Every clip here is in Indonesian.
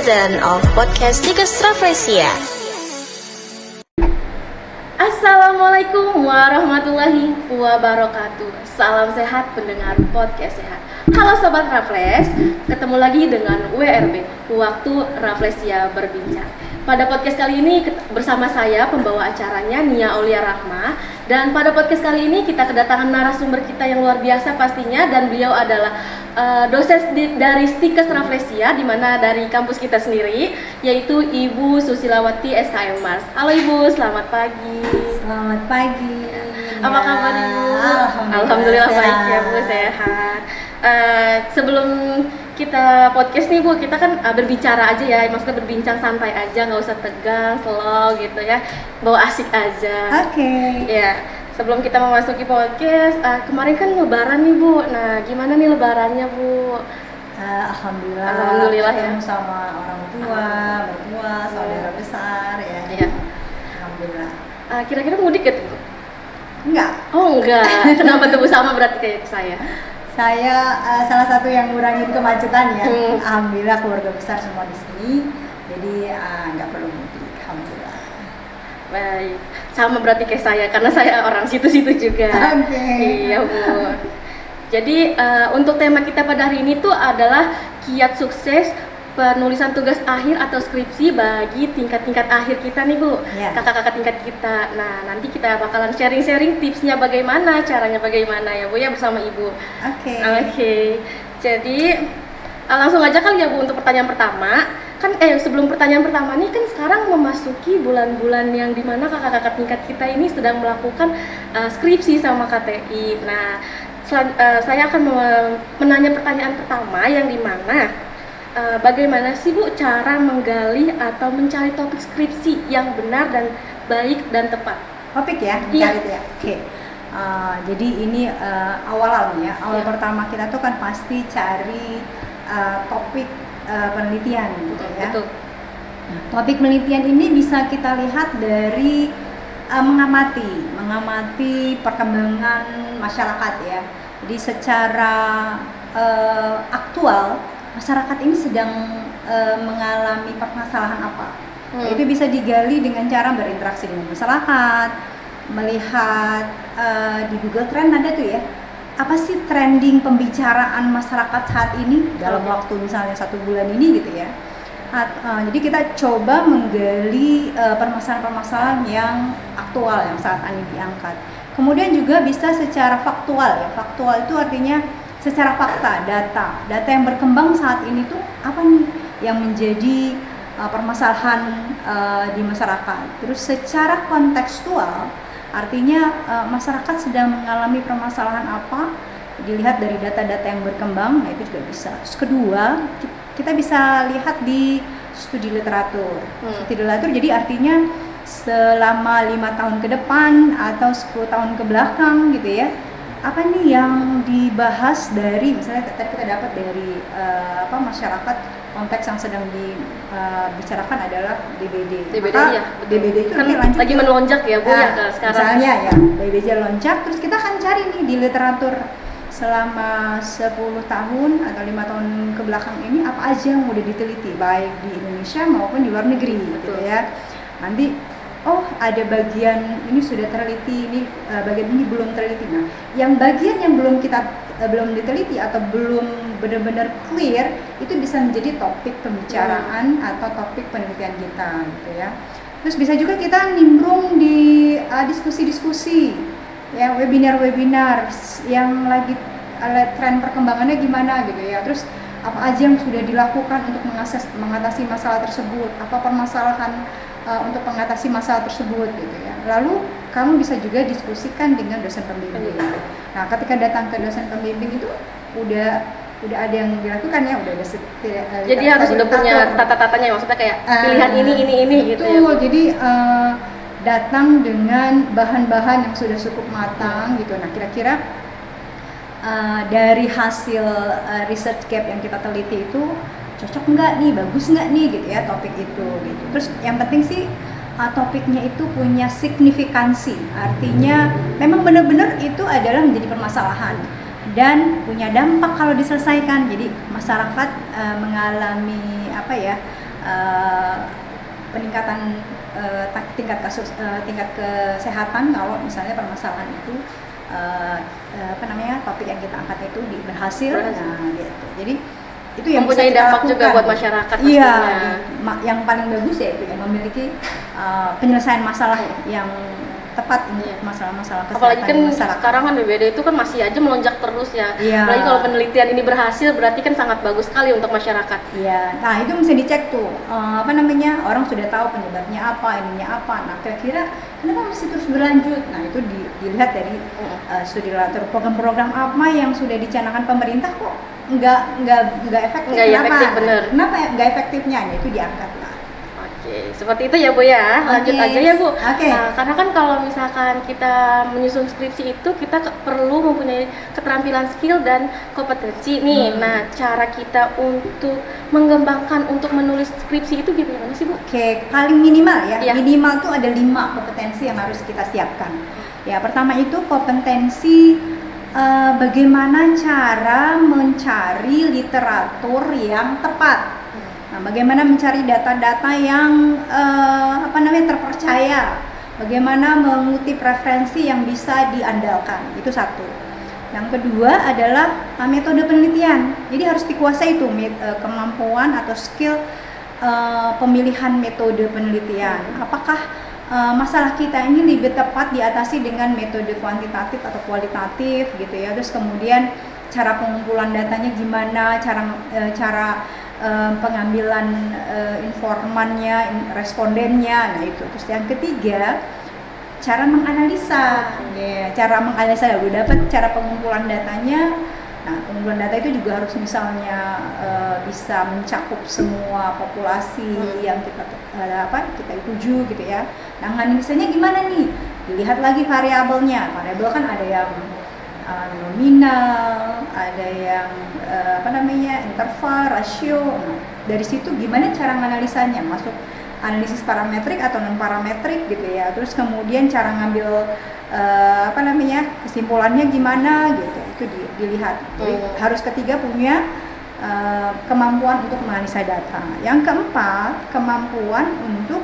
season of podcast Tikus Rafflesia. Assalamualaikum warahmatullahi wabarakatuh. Salam sehat pendengar podcast sehat. Halo Sobat Raffles, ketemu lagi dengan WRB, Waktu Rafflesia Berbincang. Pada podcast kali ini bersama saya pembawa acaranya Nia Aulia Rahma. Dan pada podcast kali ini kita kedatangan narasumber kita yang luar biasa pastinya. Dan beliau adalah dosen dari Stikes Rafflesia, di mana dari kampus kita sendiri, yaitu Ibu Susilawati SKM Mars. Halo Ibu, selamat pagi. Selamat pagi. Apa kabar Ibu? Alhamdulillah baik ya Bu, sehat. Sebelum kita podcast nih Bu, kita kan berbicara aja ya, maksudnya berbincang santai aja, nggak usah tegang, slow gitu ya, bawa asik aja. Oke. Ya, sebelum kita memasuki podcast, kemarin kan Lebaran nih Bu. Nah, gimana nih Lebarannya Bu? Alhamdulillah ya. Sama orang tua, mertua, saudara besar ya. Iya. Alhamdulillah. Kira-kira mudik gitu Bu? Enggak. Oh enggak. Kenapa tuh Bu, sama berarti kayak saya? Saya salah satu yang ngurangin kemacetan ya. Alhamdulillah keluarga besar semua di sini. Jadi nggak perlu mudik. Alhamdulillah. Baik. Sama berarti kayak saya, karena saya orang situ-situ juga. Oke. Iya Bu. Jadi untuk tema kita pada hari ini tuh adalah kiat sukses penulisan tugas akhir atau skripsi bagi tingkat-tingkat akhir kita nih Bu, kakak-kakak tingkat kita. Nah, nanti kita bakalan sharing-sharing tipsnya bagaimana, caranya bagaimana ya Bu ya, bersama Ibu. Oke. Jadi langsung aja kali ya Bu untuk pertanyaan pertama. Kan sebelum pertanyaan pertama nih, kan sekarang memasuki bulan-bulan yang dimana kakak-kakak tingkat kita ini sedang melakukan skripsi sama KTI. Nah, saya akan menanya pertanyaan pertama yang dimana bagaimana sih Bu cara menggali atau mencari topik skripsi yang benar dan baik dan tepat? Topik ya, Iya. ya. Oke. Jadi ini awal ya. Awal pertama kita tuh kan pasti cari topik penelitian gitu ya. Betul. Topik penelitian ini bisa kita lihat dari mengamati perkembangan masyarakat ya. Jadi secara aktual masyarakat ini sedang mengalami permasalahan apa? Itu bisa digali dengan cara berinteraksi dengan masyarakat, melihat di Google Trend ada tuh ya, apa sih trending pembicaraan masyarakat saat ini dalam waktu misalnya 1 bulan ini gitu ya. Jadi kita coba menggali permasalahan-permasalahan yang aktual yang saat ini diangkat. Kemudian juga bisa secara faktual ya. Faktual itu artinya secara fakta, data yang berkembang saat ini tuh apa nih yang menjadi permasalahan di masyarakat. Terus secara kontekstual, artinya masyarakat sedang mengalami permasalahan apa, dilihat dari data-data yang berkembang. Nah itu juga bisa. Terus kedua, kita bisa lihat di studi literatur. Studi literatur jadi artinya selama 5 tahun ke depan atau 10 tahun ke belakang gitu ya, apa nih yang dibahas dari, misalnya tadi kita dapat dari masyarakat, konteks yang sedang dibicarakan adalah DBD. Ya, DBD itu kan lanjut lagi melonjak ya Bu ya sekarang. Misalnya ya, DBD lonjak, terus kita akan cari nih di literatur selama 10 tahun atau 5 tahun ke belakang ini apa aja yang udah diteliti baik di Indonesia maupun di luar negeri. Gitu ya. Nanti ada bagian ini sudah terteliti, ini bagian ini belum terteliti. Nah, yang bagian yang belum diteliti atau belum benar-benar clear itu bisa menjadi topik pembicaraan atau topik penelitian kita, gitu ya. Terus bisa juga kita nimbrung di diskusi-diskusi, ya, webinar yang lagi tren perkembangannya gimana gitu ya. Terus apa aja yang sudah dilakukan untuk mengatasi masalah tersebut, apa permasalahan untuk mengatasi masalah tersebut gitu ya. Lalu kamu bisa juga diskusikan dengan dosen pembimbing. Nah, ketika datang ke dosen pembimbing itu udah ada yang dilakukan ya, udah ada jadi harus udah punya tata-tatanya, maksudnya kayak pilihan ini gitu ya. Jadi datang dengan bahan-bahan yang sudah cukup matang gitu. Nah, kira-kira dari hasil research gap yang kita teliti itu cocok nggak nih, bagus nggak nih gitu ya topik itu gitu. Terus yang penting sih topiknya itu punya signifikansi, artinya memang benar-benar itu adalah menjadi permasalahan dan punya dampak kalau diselesaikan. Jadi masyarakat mengalami peningkatan tingkat kesehatan kalau misalnya permasalahan itu topik yang kita angkat itu berhasil. Nah gitu. Jadi itu yang mempunyai dampak juga buat masyarakat. Iya, yang paling bagus ya itu yang memiliki penyelesaian masalah yang tepat untuk masalah-masalah kesehatan. Apalagi kan masyarakat. Sekarang kan BPD itu kan masih aja melonjak terus ya. Apalagi kalau penelitian ini berhasil berarti kan sangat bagus sekali untuk masyarakat. Iya. Nah itu mesti dicek tuh orang sudah tahu penyebabnya apa, ininya apa. Nah kira-kira kenapa masih terus berlanjut? Nah itu dilihat dari studi literatur program-program apa yang sudah dicanangkan pemerintah kok nggak efektif. Efektif, bener. Kenapa nggak efektifnya? Itu diangkat lah. Oke, seperti itu ya Bu ya. Lanjut aja ya Bu. Nah, karena kan kalau misalkan kita menyusun skripsi itu kita perlu mempunyai keterampilan skill dan kompetensi nih. Nah, cara kita untuk mengembangkan untuk menulis skripsi itu gimana sih Bu? Oke, paling minimal ya. Minimal tuh ada 5 kompetensi yang harus kita siapkan. Ya, pertama itu kompetensi bagaimana cara mencari literatur yang tepat. Nah, bagaimana mencari data-data yang terpercaya, bagaimana mengutip referensi yang bisa diandalkan, itu satu. Yang kedua adalah metode penelitian. Jadi harus dikuasai itu kemampuan atau skill pemilihan metode penelitian. Apakah masalah kita ini lebih tepat diatasi dengan metode kuantitatif atau kualitatif gitu ya. Terus kemudian cara pengumpulan datanya gimana, cara pengambilan informannya, respondennya. Nah itu. Terus yang ketiga, cara menganalisa. Cara menganalisa udah dapat cara pengumpulan datanya. Nah, pengumpulan data itu juga harus misalnya bisa mencakup semua populasi yang kita tuju gitu ya. Nah, analisanya gimana nih? Dilihat lagi variabelnya. Variabel kan ada yang nominal, ada yang interval, rasio. Nah, dari situ gimana cara menganalisanya? Masuk analisis parametrik atau non parametrik gitu ya. Terus kemudian cara ngambil kesimpulannya gimana gitu. Itu dilihat. Jadi harus ketiga punya kemampuan untuk menganalisa data. Yang keempat, kemampuan untuk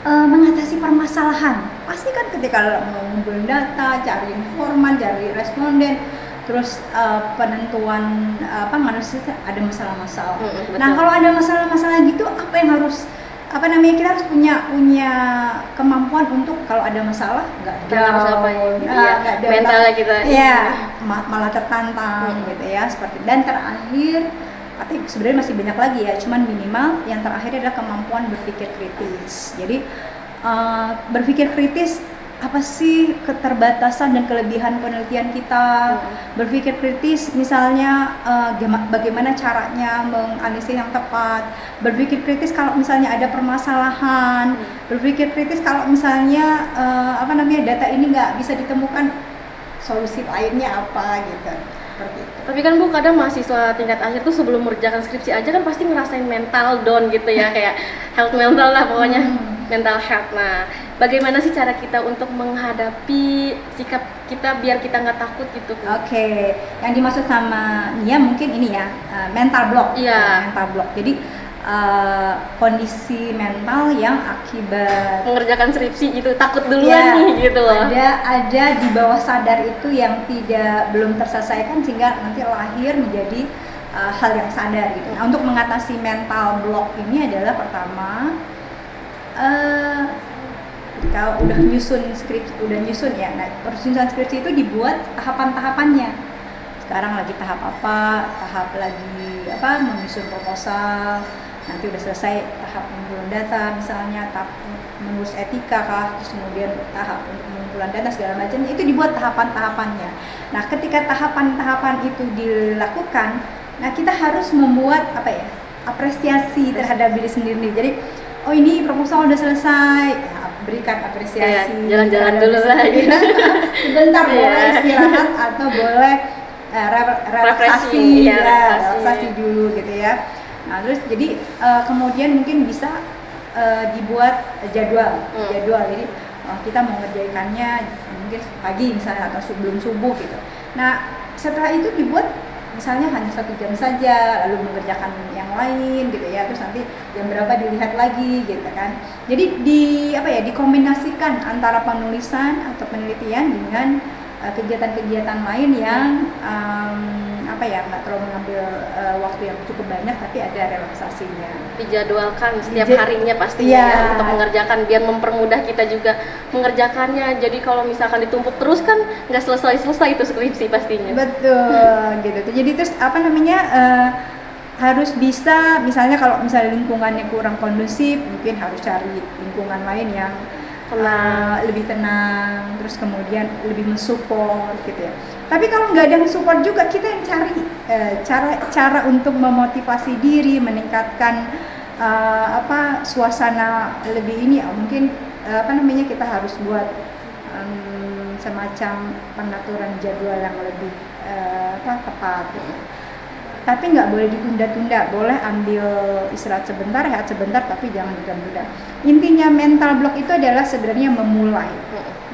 mengatasi permasalahan. Pasti kan ketika mengumpulkan data, cari informan, cari responden, terus penentuan analisis ada masalah-masalah. Nah, kalau ada masalah-masalah gitu, apa yang harus kita harus punya kemampuan untuk kalau ada masalah nggak mentalnya kita malah tertantang gitu ya, seperti. Dan terakhir, tapi sebenarnya masih banyak lagi ya, cuman minimal yang terakhir adalah kemampuan berpikir kritis. Jadi berpikir kritis, apa sih keterbatasan dan kelebihan penelitian kita? Berpikir kritis misalnya bagaimana caranya menganalisis yang tepat. Berpikir kritis kalau misalnya ada permasalahan. Berpikir kritis kalau misalnya data ini nggak bisa ditemukan, solusi lainnya apa gitu. Tapi kan Bu, kadang mahasiswa tingkat akhir tuh sebelum mengerjakan skripsi aja kan pasti ngerasain mental down gitu ya, kayak health mental lah pokoknya, mental health. Nah, bagaimana sih cara kita untuk menghadapi sikap kita biar kita nggak takut gitu? Oke, yang dimaksud sama Nia mungkin ini ya, mental block. Mental block. Jadi kondisi mental yang akibat mengerjakan skripsi gitu, takut duluan nih gitu loh. Ada di bawah sadar itu yang belum terselesaikan sehingga nanti lahir menjadi hal yang sadar gitu. Nah, untuk mengatasi mental block ini adalah pertama, kalau udah nyusun ya. Nah, penyusunan skripsi itu dibuat tahapan-tahapannya. Sekarang lagi tahap apa? Tahap lagi menyusun proposal. Nanti udah selesai tahap pengumpulan data, misalnya tahap menulis etika kah, terus kemudian tahap untuk pengumpulan data segala macam, itu dibuat tahapan-tahapannya. Nah, ketika tahapan-tahapan itu dilakukan, nah kita harus membuat apresiasi terhadap diri sendiri. Jadi, oh ini proposal udah selesai, berikan apresiasi. Jalan-jalan dulu lah gitu. Sebentar boleh istirahat atau boleh relaksasi dulu gitu ya. Nah, terus jadi kemudian mungkin bisa dibuat jadwal. Jadi kita mau ngerjainnya mungkin pagi misalnya atau sebelum subuh gitu. Nah, setelah itu misalnya hanya 1 jam saja, lalu mengerjakan yang lain gitu ya, terus nanti jam berapa dilihat lagi gitu kan. Jadi dikombinasikan antara penulisan atau penelitian dengan kegiatan-kegiatan lain yang nggak terlalu mengambil waktu yang cukup banyak, tapi ada relaksasinya. Dijadwalkan setiap harinya pastinya ya, untuk mengerjakan, biar mempermudah kita juga mengerjakannya. Jadi kalau misalkan ditumpuk terus kan nggak selesai-selesai itu skripsi pastinya. Betul gitu. Jadi terus harus bisa, misalnya kalau misalnya lingkungannya kurang kondusif, mungkin harus cari lingkungan lain yang lebih tenang, terus kemudian lebih mensupport gitu ya. Tapi kalau nggak ada mensupport juga, kita yang cari cara untuk memotivasi diri, meningkatkan suasana lebih ini. Mungkin kita harus buat semacam pengaturan jadwal yang lebih tepat gitu. Tapi nggak boleh ditunda-tunda, boleh ambil istirahat sebentar, rehat sebentar, tapi jangan ditunda-tunda. Intinya mental block itu adalah sebenarnya memulai.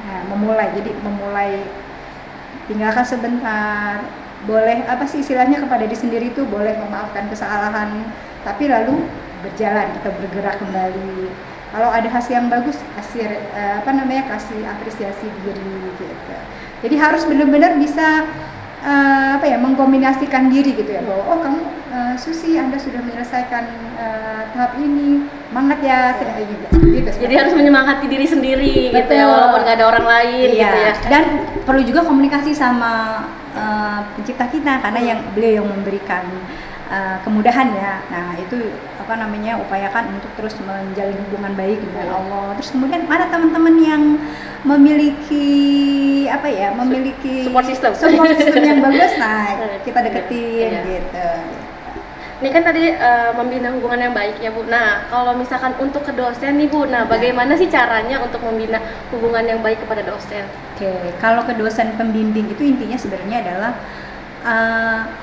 Nah, jadi memulai, tinggalkan sebentar, boleh istilahnya kepada diri sendiri itu boleh memaafkan kesalahan, tapi lalu berjalan atau bergerak kembali. Kalau ada hasil yang bagus, kasih apresiasi diri gitu. Jadi harus benar-benar bisa mengkombinasikan diri gitu ya, bahwa kamu Susi, Anda sudah menyelesaikan tahap ini, semangat ya, gitu. Jadi harus menyemangati diri sendiri. Betul. Gitu ya, walaupun nggak ada orang lain. Iya. Gitu ya. Dan perlu juga komunikasi sama pencipta kita, karena beliau yang memberikan kemudahan ya. Nah itu upayakan untuk terus menjalin hubungan baik dengan Allah. Terus kemudian ada teman-teman yang memiliki support system yang bagus, nah kita deketin gitu. Ini kan tadi membina hubungan yang baik ya Bu. Nah kalau misalkan untuk ke dosen nih Bu, bagaimana sih caranya untuk membina hubungan yang baik kepada dosen? Oke, kalau ke dosen pembimbing itu intinya sebenarnya adalah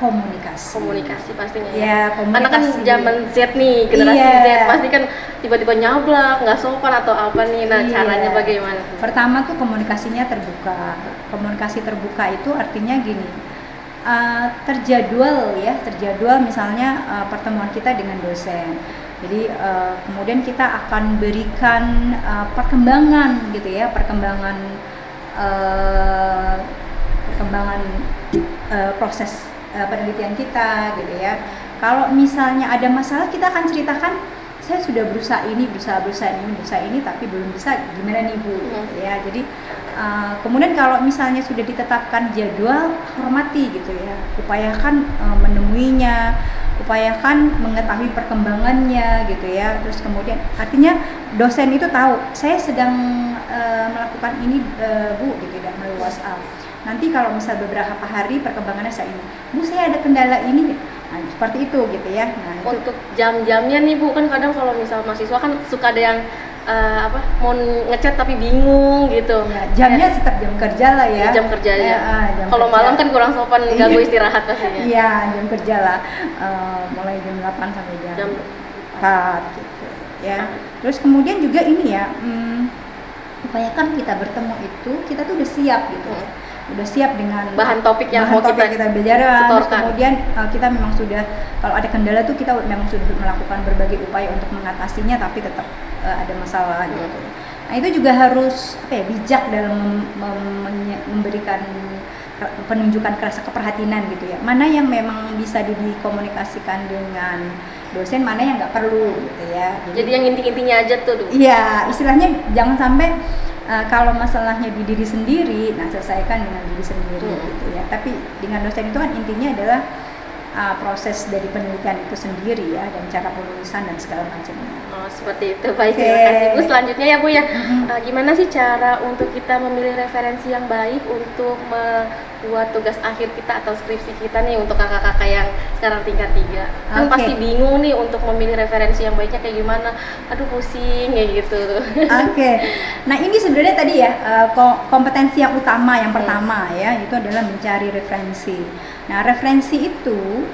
komunikasi pastinya ya, karena kan zaman Z nih, generasi Z pasti kan tiba-tiba nyablak, nggak sopan atau apa nih. Nah caranya bagaimana? Pertama tuh komunikasinya terbuka. Komunikasi terbuka itu artinya gini, terjadwal misalnya pertemuan kita dengan dosen. Jadi kemudian kita akan berikan perkembangan gitu ya, perkembangan proses penelitian kita gitu ya. Kalau misalnya ada masalah, kita akan ceritakan, saya sudah berusaha ini, tapi belum bisa, gimana nih Bu? Ya, jadi kemudian kalau misalnya sudah ditetapkan jadwal, hormati gitu ya, upayakan menemuinya, upayakan mengetahui perkembangannya gitu ya. Terus kemudian artinya dosen itu tahu saya sedang melakukan ini Bu gitu ya, melalui WhatsApp. Nanti kalau misal beberapa hari perkembangannya saya ini, Bu saya ada kendala ini, nah, seperti itu gitu ya. Nah, untuk jam-jamnya nih Bu, kan kadang kalau misal mahasiswa kan suka ada yang mau ngechat tapi bingung gitu. Ya, jamnya tetap jam kerja lah ya. Jam kerja ya. Kalau malam kan kurang sopan, ganggu istirahat pastinya. Iya, jam kerja lah. Mulai jam 8 sampai jam 4 gitu ya. Terus kemudian juga ini ya, upayakan kita bertemu itu kita tuh udah siap gitu ya. Udah siap dengan bahan topik yang mau kita belajar. Kemudian kita memang sudah, kalau ada kendala tuh kita memang sudah melakukan berbagai upaya untuk mengatasinya, tapi tetap ada masalah gitu. Nah itu juga harus bijak dalam memberikan penunjukan rasa keperhatian gitu ya. Mana yang memang bisa dikomunikasikan dengan dosen, mana yang nggak perlu gitu ya. Jadi yang inti-intinya aja tuh. Iya, istilahnya jangan sampai kalau masalahnya di diri sendiri, nah selesaikan dengan diri sendiri gitu ya. Tapi dengan dosen itu kan intinya adalah proses dari penelitian itu sendiri ya, dan cara penulisan dan segala macamnya. Oh seperti itu, baik. Terima kasih Bu. Selanjutnya ya Bu ya, gimana sih cara untuk kita memilih referensi yang baik untuk membuat tugas akhir kita atau skripsi kita nih, untuk kakak-kakak yang sekarang tingkat 3 kan pasti bingung nih untuk memilih referensi yang baiknya kayak gimana, aduh pusing ya gitu. Nah ini sebenarnya tadi ya kompetensi yang utama yang pertama ya, itu adalah mencari referensi. Nah referensi itu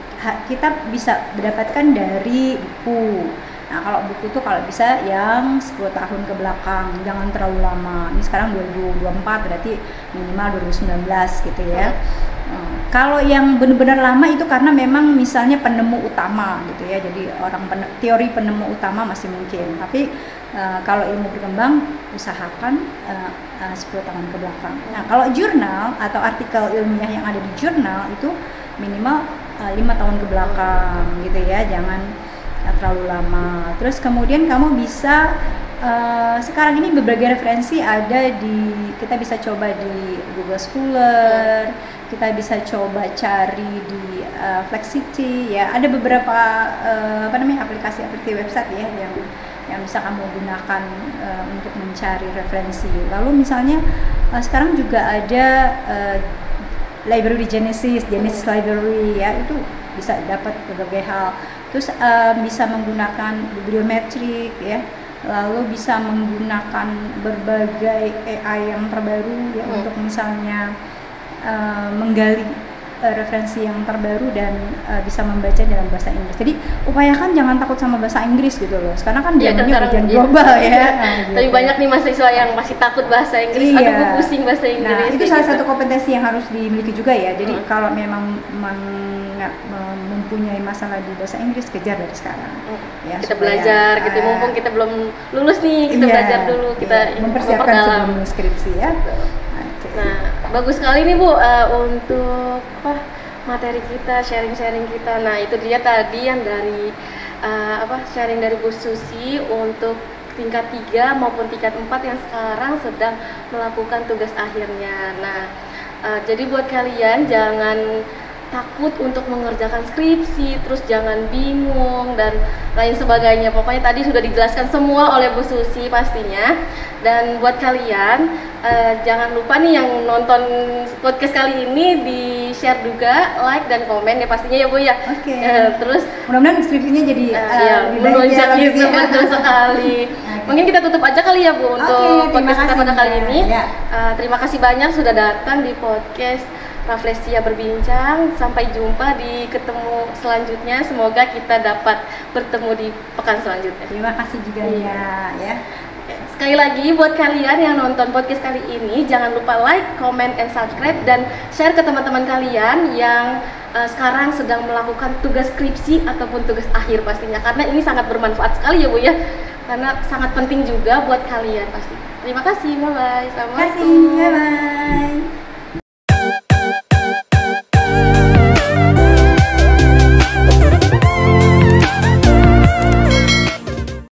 kita bisa mendapatkan dari buku. Nah kalau buku tuh kalau bisa yang 10 tahun ke belakang, jangan terlalu lama. Ini sekarang 2024, berarti minimal 2019 gitu ya. Kalau yang benar-benar lama itu karena memang misalnya penemu utama gitu ya, jadi teori penemu utama masih mungkin, tapi kalau ilmu berkembang usahakan 10 tahun ke belakang. Nah kalau jurnal atau artikel ilmiah yang ada di jurnal itu minimal 5 tahun ke belakang gitu ya, jangan terlalu lama. Terus kemudian kamu bisa sekarang ini berbagai referensi ada kita bisa coba di Google Scholar, kita bisa coba cari di Flexity ya, ada beberapa aplikasi website ya yang bisa kamu gunakan untuk mencari referensi. Lalu misalnya sekarang juga ada library Genesis library ya, itu bisa dapat berbagai hal. Terus bisa menggunakan bibliometrik ya, lalu bisa menggunakan berbagai AI yang terbaru ya untuk misalnya menggali referensi yang terbaru dan bisa membaca dalam bahasa Inggris. Jadi upayakan jangan takut sama bahasa Inggris gitu loh. Sekarang kan zamannya ujian global ya. Tapi gitu. Banyak nih mahasiswa yang masih takut bahasa Inggris, iya. atau pusing bahasa Inggris. Nah, itu salah satu kompetensi yang harus dimiliki juga ya. Jadi kalau memang mempunyai masalah di bahasa Inggris, kejar dari sekarang. Ya, kita belajar gitu, mumpung kita belum lulus nih, kita belajar dulu, kita mempersiapkan sebelum skripsi ya. Nah, bagus sekali nih Bu untuk materi kita, sharing kita. Nah, itu dia tadi yang dari sharing dari Bu Susi untuk tingkat 3 maupun tingkat 4 yang sekarang sedang melakukan tugas akhirnya. Nah, jadi buat kalian jangan takut untuk mengerjakan skripsi, terus jangan bingung dan lain sebagainya. Pokoknya tadi sudah dijelaskan semua oleh Bu Susi pastinya. Dan buat kalian jangan lupa nih yang nonton podcast kali ini di-share juga, like dan komen ya pastinya ya Bu ya. Oke. Terus mudah-mudahan skripsinya jadi menonjak gitu, betul sekali. Mungkin kita tutup aja kali ya Bu untuk podcast kita pada kali ini. Terima kasih banyak sudah datang di podcast Rafflesia Berbincang. Sampai jumpa di ketemu selanjutnya. Semoga kita dapat bertemu di pekan selanjutnya. Terima kasih juga ya. Sekali lagi buat kalian yang nonton podcast kali ini, jangan lupa like, comment, and subscribe dan share ke teman-teman kalian yang sekarang sedang melakukan tugas skripsi ataupun tugas akhir pastinya, karena ini sangat bermanfaat sekali ya Bu ya, karena sangat penting juga buat kalian pasti. Terima kasih, bye bye. Assalamualaikum. Terima kasih, bye bye.